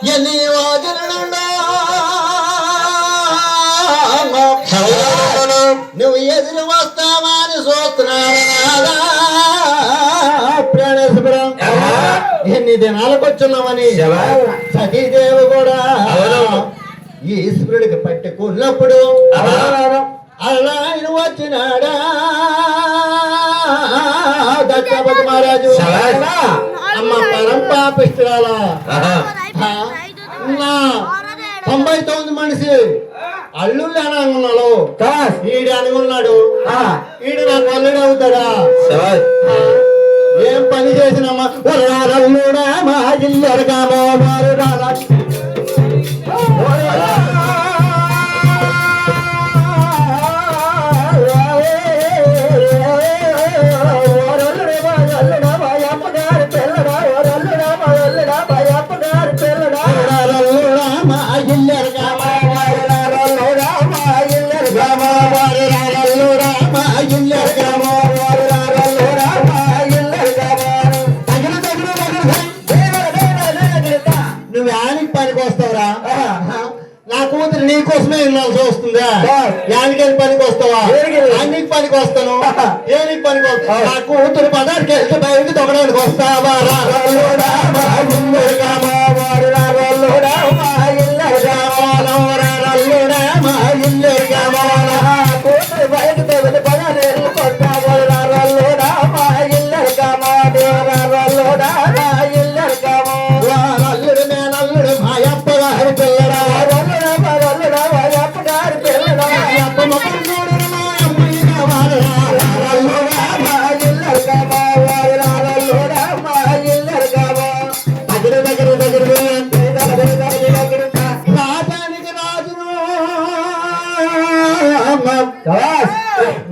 ఎన్ని వాజనులుండో నువ్వు ఎదురు వస్తావా అని చూస్తున్నాడు ప్రాణేశ్వరం. ఎన్ని దినాలకు వచ్చున్నామని సతీదేవి కూడా ఈశ్వరుడికి పట్టుకున్నప్పుడు అలా ఆయన వచ్చినాడా దక్షపతి మహారాజు అమ్మ పరంపాపిస్తురాలా 99 మనిషి అల్లుళ్ళు అనగున్నాడు ఈడు అనుకున్నాడు ఈడు నాకు అల్లుడు అవుతాడా ఏం పని చేసినమ్మా అల్లుడా మా జిల్లరగామో మారు రాలా నీకోసమే వినాల్సి వస్తుందా యానికని పనికి వస్తావా అన్నికి పనికి వస్తాను ఏనికి పనికి వస్తా నా కూతురు పదానికి వెళ్తే బయటకు తొక్కడానికి వస్తావా కూతురు బయటకు తొలి పదాలు అల్లుడు మేనల్లుడు మా అప్ప గారి పిల్లరా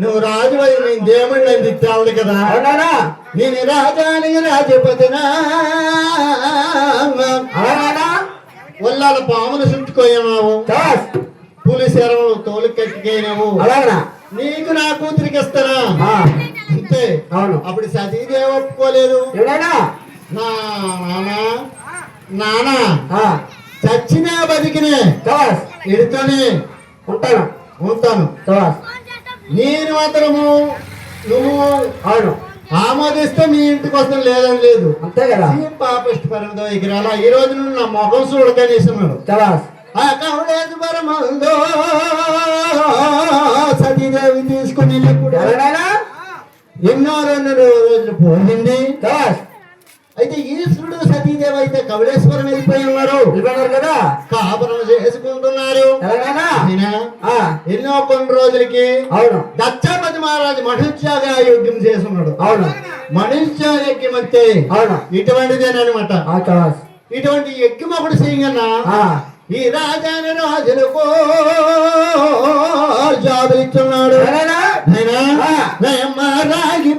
నువ్వు రాజు నేను దేవుడిని నేను తిట్టావు కదా నేను రాజానికి రాజపతినా ఒళ్ళాల పాములు చుట్టుకోయావు పులిస్ ఎరవలు తోలు కట్టిపోయినావు నీకు నా కూతురికి ఇస్తానా అంతే అప్పుడు సతీదేవి ఒప్పుకోలేదు నా నాన్న చచ్చినా బతికినే ఎడుతోనే ఉంటాను నేను మాత్రము నువ్వు ఆమోదిస్తే మీ ఇంటికి వస్తాను లేదని లేదు అంతే కదా పాపిష్టి పరంతో ఎగిరాలా ఈ రోజు నుండి నా మొఖం చూడకనేస్తున్నాడు లేదు పరమందో సతీదేవి తీసుకుని ఎన్నో 2 రోజులు పోయింది అయితే ఈశ్వరుడు సతీదేవి అయితే కవళేశ్వరం వెళ్ళిపోయి ఉన్నారు కదా కాపురం చేసుకుంటున్నారు ఎన్నో కొన్ని రోజులకి దక్షపతి మహారాజు మహిష్యాగ యోగ్యం చేస్తున్నాడు మహిష్యాగ యజ్ఞం అంటే ఇటువంటిదేనమాట ఇటువంటి యజ్ఞం ఒకటి చేయగలనా ఈ రాజాని రాజులకు జాబులు ఇస్తున్నాడు రాగి